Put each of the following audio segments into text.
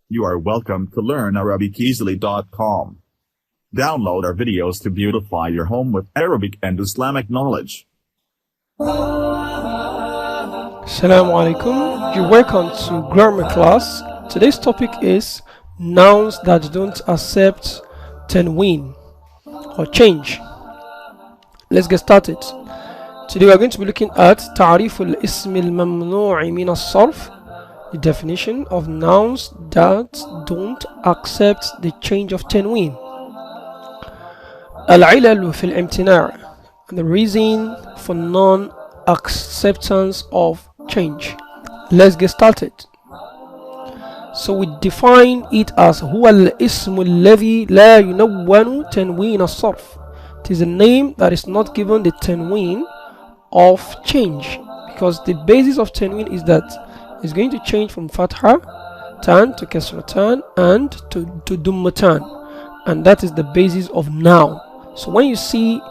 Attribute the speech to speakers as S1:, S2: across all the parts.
S1: You are welcome to learnarabiceasily.com. Download our videos to beautify your home with Arabic and Islamic knowledge.
S2: Assalamu alaikum. You're welcome to grammar class. Today's topic is nouns that don't accept tanween or change. Let's get started. Today we are going to be looking at تعريف الاسم الممنوع من الصرف, the definition of nouns that don't accept the change of tanween. العلل في الامتناع, the reason for non-acceptance of change. Let's get started. So we define it as هو الاسم الذي لا ينون تنوين الصرف. It is a name that is not given the tanween of change, because the basis of tanween is that it's going to change from fatha tan to kasratan and to dummatan, and that is the basis of noun. So when you see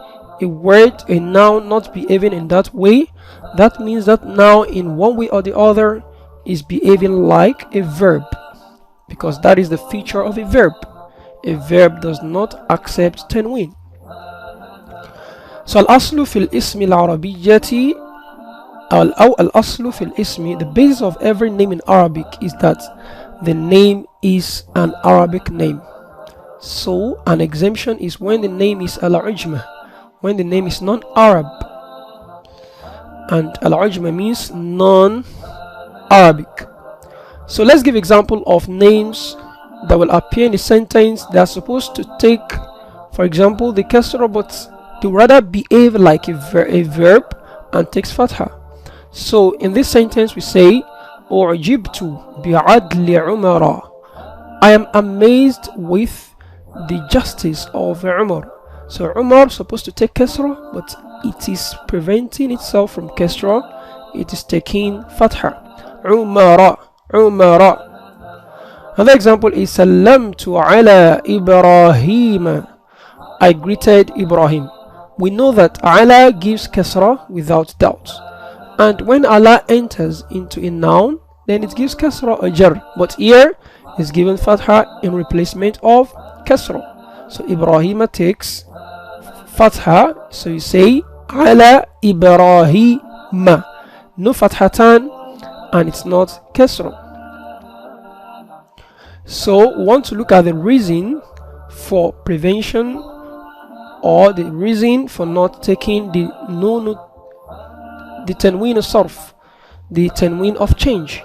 S2: a word, a noun not behaving in that way, that means that noun in one way or the other is behaving like a verb, because that is the feature of a verb. A verb does not accept tanween. So الأصل في الاسم العربية أو الأصل في الاسم, the basis of every name in Arabic is that the name is an Arabic name. So an exemption is when the name is al-ujma, when the name is non-Arab, and al-ujma means non-Arabic. So let's give example of names that will appear in the sentence. They are supposed to take, for example, the kasra, but to rather behave like a verb and takes fatha. So in this sentence we say أعجبت بعدل عمر, I am amazed with the justice of Umar. So Umar is supposed to take kasra, but it is preventing itself from kasra, it is taking fatha. Umara, Umara. Another example is Sallamtu ala Ibrahim, I greeted Ibrahim. We know that ala gives kasra without doubt, and when Allah enters into a noun, then it gives kasra or jar, but here is given fatha in replacement of kasra. So Ibrahim takes fatha, so you say ala Ibrahim, no fathatan, and it's not kasra. So we want to look at the reason for prevention, or the reason for not taking the tanween sarf, the tanween of change.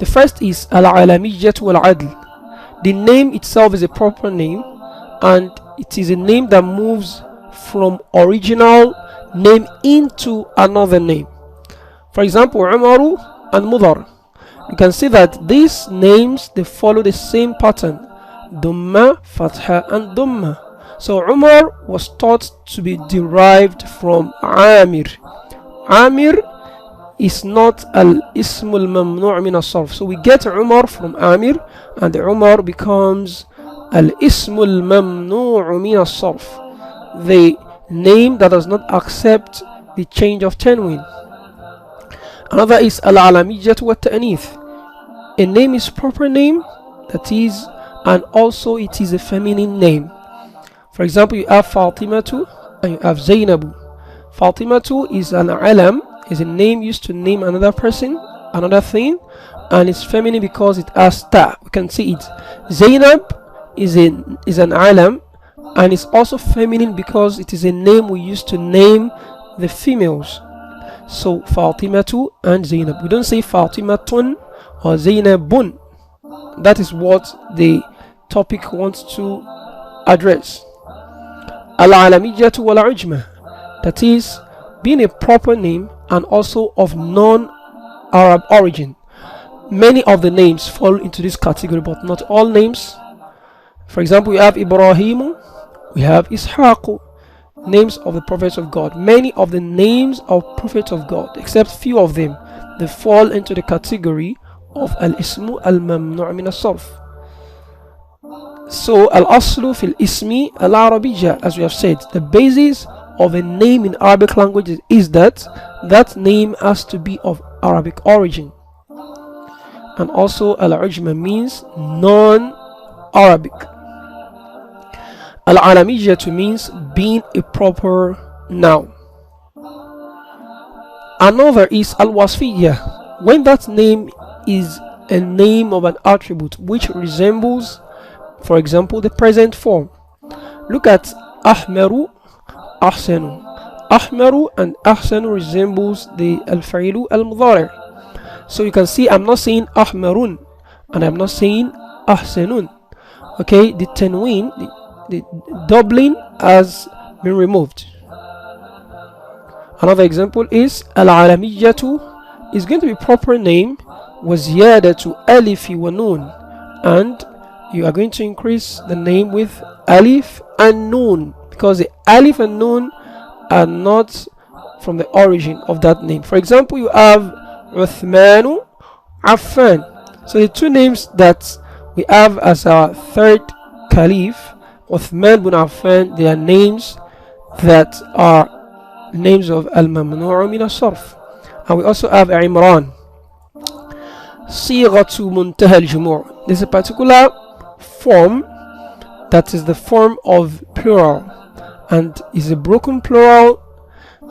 S2: The first is al-alamiyyah wal-adl. The name itself is a proper name, and it is a name that moves from original name into another name. For example, Umaru and Mudar. You can see that these names, they follow the same pattern: Dumma, Fatha and Dumma. So Umar was thought to be derived from Amir. Amir is not al-ismul mamnu' min as-sarf. So we get Umar from Amir, and Umar becomes al-ismul mamnu' min as-sarf, the name that does not accept the change of tanween. Another is al-alamiyyah wa ta'nith. A name is proper name, that is, and also it is a feminine name. For example, you have Fatimatu and you have Zainabu. Fatimatu is an alam, is a name used to name another person, another thing, and it's feminine because it has ta. We can see it. Zainab is an alam, and it's also feminine because it is a name we used to name the females. So Fatimatu and Zainab. We don't say Fatimatun or Zainabun. That is what the topic wants to address. Al-alamiyyah wal-ujma, that is, being a proper name and also of non-Arab origin. Many of the names fall into this category, but not all names. For example, we have Ibrahim, we have Ishaq, names of the prophets of God. Many of the names of prophets of God, except few of them, they fall into the category of al-ismu al-mamnu' min as-sarf. So al-aslu fil ismi al-arabiyya, as we have said, the basis of a name in Arabic language is that that name has to be of Arabic origin. and also al-ujma means non-Arabic. Al-alamiyatu means being a proper noun. Another is al-wasfiyya, when that name is a name of an attribute which resembles, for example, the present form. Look at ahmaru, ahsanu. Ahmaru and ahsanu resembles the al-fa'ilu al-mudari. So you can see I'm not saying ahmarun and I'm not saying ahsanun. Okay, the tanween, the doubling has been removed. Another example is al-alamiyatu is going to be proper name waziyadatu alifi wa nun, and you are going to increase the name with alif and nun because the alif and nun are not from the origin of that name. For example, you have Uthmanu, Affan. So the two names that we have as our third caliph, Uthman bin Affan, they are names that are names of al-mamnu'u min as-sarf. And we also have Imran. Sighatu muntaha al-jumu'. There's a particular form that is the form of plural and is a broken plural,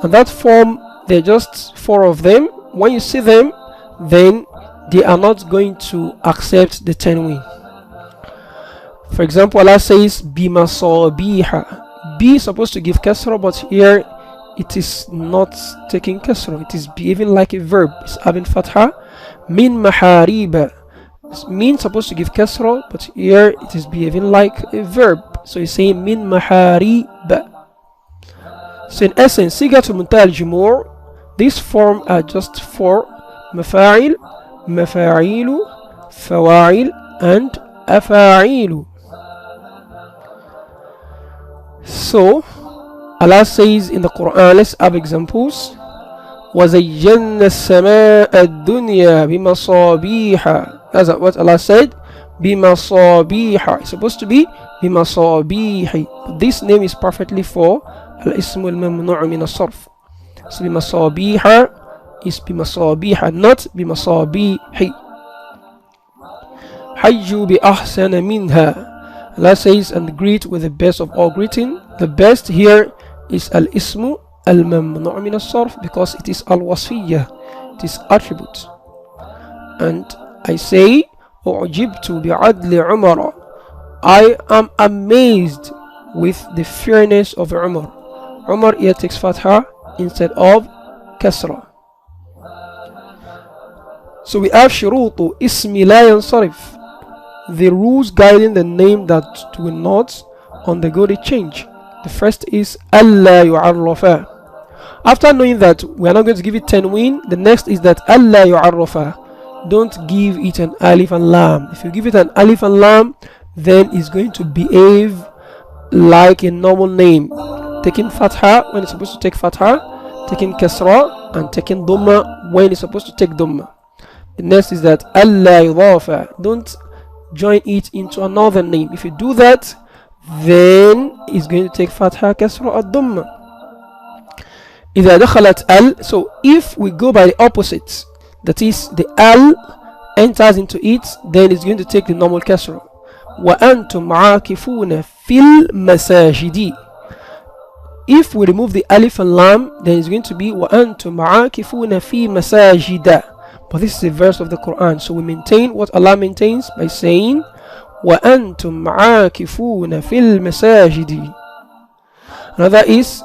S2: and that form, they're just four of them. When you see them, then they are not going to accept the tanween. For example, Allah says bimasabiha. B is supposed to give kasra, but here it is not taking kasra, it is behaving like a verb, it's having fatha. Min mahariba, min supposed to give kasra, but here it is behaving like a verb, so it's saying min mahariba. So in essence, sigatu muntaha al-jumu', these form are just for mafa'il, mafa'ilu, fawa'il and afa'ilu. So Allah says in the Quran, let's have examples. وَزَيَّنَّا السَّمَاءَ الدُّنْيَا بِمَصَابِيحَ. That's what Allah said. بِمَصَابِيحَ. It's supposed to be بِمَصَابِيحِ. But this name is perfectly for al-ismu al-mamnu'u min as-sarf. So بِمَصَابِيحَ is بِمَصَابِيحَ, not بِمَصَابِيحِ. حَيُّ بِأَحْسَنَ مِنْهَا. Allah says, and greet with the best of all greeting. The best here is al-ismu al-mamnu' min as-sarf because it is al-wasfiyya, it is attribute. And I say u'jibtu bi'adli Umar, I am amazed with the fairness of Umar. Umar here takes fatha instead of kasra. So we have shurutu ismi la yansarif, the rules guiding the name that will not undergo the change. The first is alla yu'arrafa. After knowing that we are not going to give it tanween, the next is that alla yu'arrafa, don't give it an alif and lam. If you give it an alif and lam, then it's going to behave like a normal name, taking fatha when it's supposed to take fatha, taking kasra and taking dhamma when it's supposed to take dhamma. The next is that alla yudafa, don't join it into another name. If you do that, then it's going to take fatha, kasra or dhamma. إذا دخلت al, so if we go by the opposite, that is the al enters into it, then it's going to take the normal kasra. وأنتم عاكفون في المساجد. If we remove the alif and lam, then it's going to be وأنتم عاكفون في مساجد. But this is a verse of the Quran, so we maintain what Allah maintains by saying وأنتم عاكفون في المساجد. Another is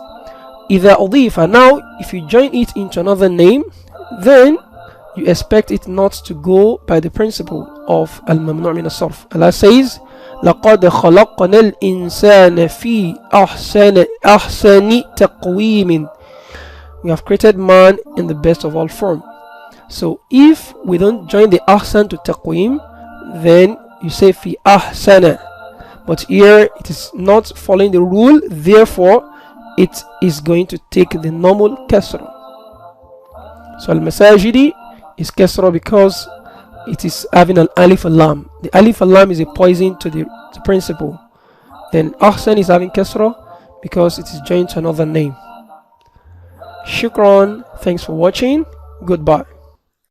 S2: إذا أضيف. Now if you join it into another name, then you expect it not to go by the principle of al-mamnu' min as-sarf. Allah says لقد خلقنا الإنسان في أحسن تقويم. We have created man in the best of all form. So if we don't join the ahsan to taqwim, then you say fi ahsana, but here it is not following the rule, therefore it is going to take the normal kasra. So al-masajidi is kasra because it is having an alif and lam. The alif and lam is a poison to the principle. Then ahsan is having kasra because it is joined to another name. Shukran, thanks for watching, goodbye.